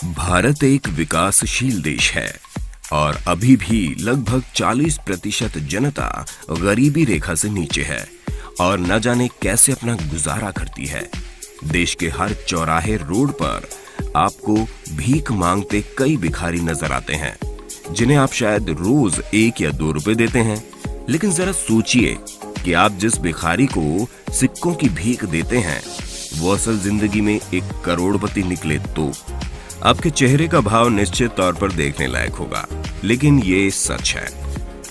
भारत एक विकासशील देश है और अभी भी लगभग 40% जनता गरीबी रेखा से नीचे है और न जाने कैसे अपना गुजारा करती है। देश के हर चौराहे रोड पर आपको भीख मांगते कई भिखारी नजर आते हैं, जिन्हें आप शायद रोज 1 या 2 रुपए देते हैं। लेकिन जरा सोचिए कि आप जिस भिखारी को सिक्कों की भीख देते हैं वो असल जिंदगी में एक करोड़पति निकले तो आपके चेहरे का भाव निश्चित तौर पर देखने लायक होगा। लेकिन ये सच है।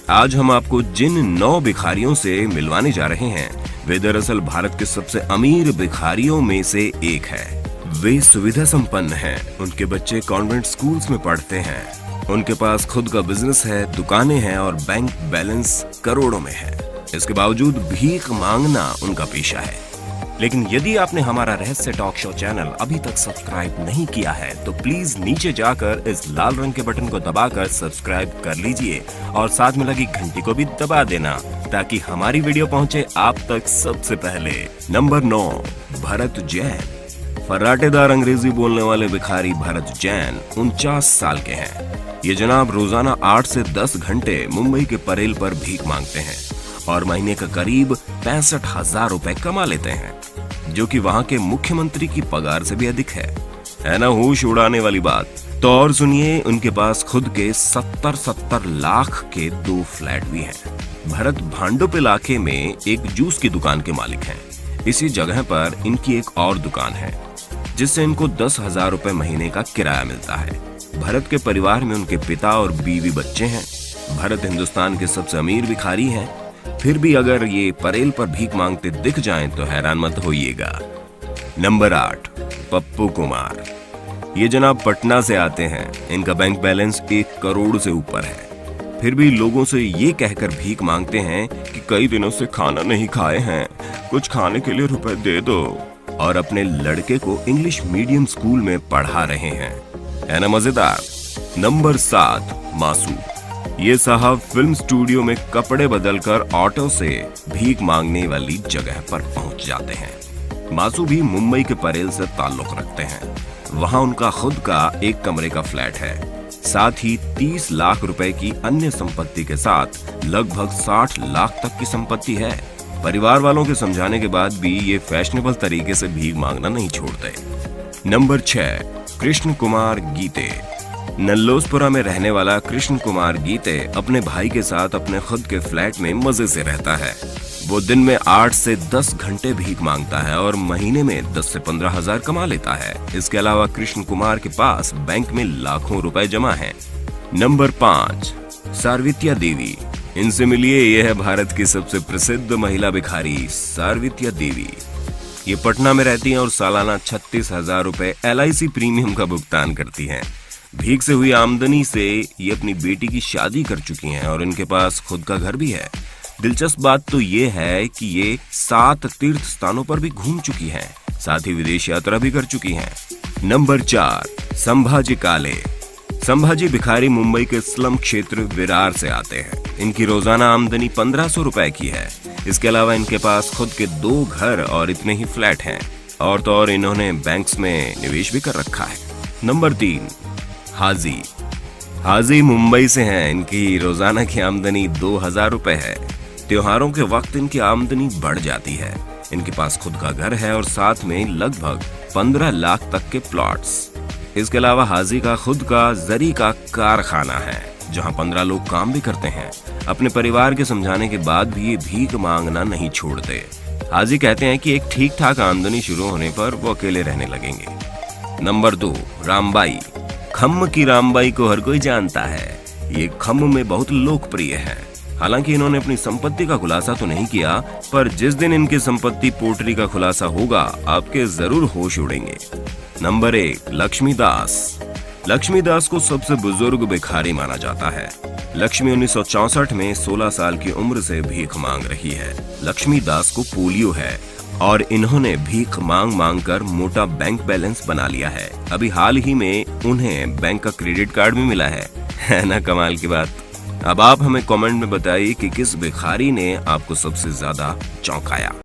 आज हम आपको जिन 9 भिखारियों से मिलवाने जा रहे हैं वे दरअसल भारत के सबसे अमीर भिखारियों में से एक है। वे सुविधा संपन्न हैं, उनके बच्चे कॉन्वेंट स्कूल्स में पढ़ते हैं, उनके पास खुद का बिजनेस है, दुकानें हैं और बैंक बैलेंस करोड़ों में है। इसके बावजूद भीख मांगना उनका पेशा है। लेकिन यदि आपने हमारा रहस्य टॉक शो चैनल अभी तक सब्सक्राइब नहीं किया है तो प्लीज नीचे जाकर इस लाल रंग के बटन को दबाकर सब्सक्राइब कर लीजिए और साथ में लगी घंटी को भी दबा देना ताकि हमारी वीडियो पहुंचे आप तक सबसे पहले। नंबर 9, भरत जैन। फर्राटेदार अंग्रेजी बोलने वाले भिखारी भरत जैन 49 साल के हैं। ये जनाब रोजाना 8 से 10 घंटे मुंबई के परेल पर भीख मांगते हैं और महीने का करीब 65,000 रुपए कमा लेते हैं, जो कि वहां के मुख्यमंत्री की पगार से भी अधिक है ना होश उड़ाने वाली बात। तो और सुनिए, उनके पास खुद के 70 लाख के 2 फ्लैट भी हैं। भरत भांडुप इलाके में एक जूस की दुकान के मालिक हैं। इसी जगह पर इनकी एक और दुकान है जिससे इनको 10,000 रुपए महीने का किराया मिलता है। भरत के परिवार में उनके पिता और बीवी बच्चे हैं। भरत हिंदुस्तान के सबसे अमीर भिखारी हैं। फिर भी अगर ये परेल पर भीख मांगते दिख जाएं तो हैरान मत होइएगा। नंबर 8, पप्पू कुमार। ये जनाब पटना से आते हैं। इनका बैंक बैलेंस 1 करोड़ से ऊपर है। फिर भी लोगों से ये कहकर भीख मांगते हैं कि कई दिनों से खाना नहीं खाए हैं, कुछ खाने के लिए रुपए दे दो, और अपने लड़के को इंग्लिश मीडियम स्कूल में पढ़ा रहे हैं। है ना मजेदार। नंबर 7, मासू। ये साहब फिल्म स्टूडियो में कपड़े बदलकर ऑटो से भीख मांगने वाली जगह पर पहुंच जाते हैं। मासू भी मुंबई के परेल से ताल्लुक रखते हैं। वहां उनका खुद का 1 कमरे का फ्लैट है, साथ ही 30 लाख रुपए की अन्य संपत्ति के साथ लगभग 60 लाख तक की संपत्ति है। परिवार वालों के समझाने के बाद भी ये फैशनेबल तरीके से भीख मांगना नहीं छोड़ते। नंबर 6, कृष्ण कुमार गीते। नल्लोसपुरा में रहने वाला कृष्ण कुमार गीते अपने भाई के साथ अपने खुद के फ्लैट में मजे से रहता है। वो दिन में 8 से 10 घंटे भीख मांगता है और महीने में 10 से 15,000 कमा लेता है। इसके अलावा कृष्ण कुमार के पास बैंक में लाखों रुपए जमा हैं। नंबर 5, सारवित्या देवी। इनसे मिलिए, यह है भारत की सबसे प्रसिद्ध महिला भिखारी सारवित्या देवी। ये पटना में रहती हैं और सालाना 36,000 रुपए LIC प्रीमियम का भुगतान करती हैं। भीख से हुई आमदनी से ये अपनी बेटी की शादी कर चुकी हैं और इनके पास खुद का घर भी है। दिलचस्प बात तो ये है कि ये 7 तीर्थ स्थानों पर भी घूम चुकी हैं, साथ ही विदेश यात्रा भी कर चुकी हैं। नंबर 4, संभाजी काले। संभाजी भिखारी मुंबई के स्लम क्षेत्र विरार से आते हैं। इनकी रोजाना आमदनी 1500 रुपए की है। इसके अलावा इनके पास खुद के 2 घर और इतने ही फ्लैट हैं, और तो और इन्होंने बैंक्स में निवेश भी कर रखा है। नंबर 3, हाजी। हाजी मुंबई से हैं। इनकी रोजाना की आमदनी 2000 रुपए है। त्योहारों के वक्त इनकी आमदनी बढ़ जाती है। इनके पास खुद का घर है और साथ में लगभग 15 लाख तक के प्लॉट्स। इसके अलावा हाजी का खुद का जरी का कारखाना है जहां 15 लोग काम भी करते हैं। अपने परिवार के समझाने के बाद भी ये भीख मांगना नहीं छोड़ते। हाजी कहते हैं कि एक ठीक ठाक आमदनी शुरू होने पर वो अकेले रहने लगेंगे। नंबर 2, रामबाई। खम्म की रामबाई को हर कोई जानता है। ये खम्म में बहुत लोकप्रिय है। हालांकि इन्होंने अपनी संपत्ति का खुलासा तो नहीं किया, पर जिस दिन इनकी संपत्ति पोटरी का खुलासा होगा आपके जरूर होश उड़ेंगे। नंबर 1, लक्ष्मी दास। लक्ष्मी दास को सबसे बुजुर्ग भिखारी माना जाता है। लक्ष्मी 1964 में 16 साल की उम्र से भीख मांग रही है। लक्ष्मी दास को पोलियो है और इन्होंने भीख मांग मांग कर मोटा बैंक बैलेंस बना लिया है। अभी हाल ही में उन्हें बैंक का क्रेडिट कार्ड भी मिला है ना कमाल की बात। अब आप हमें कमेंट में बताइए कि किस भिखारी ने आपको सबसे ज्यादा चौंकाया।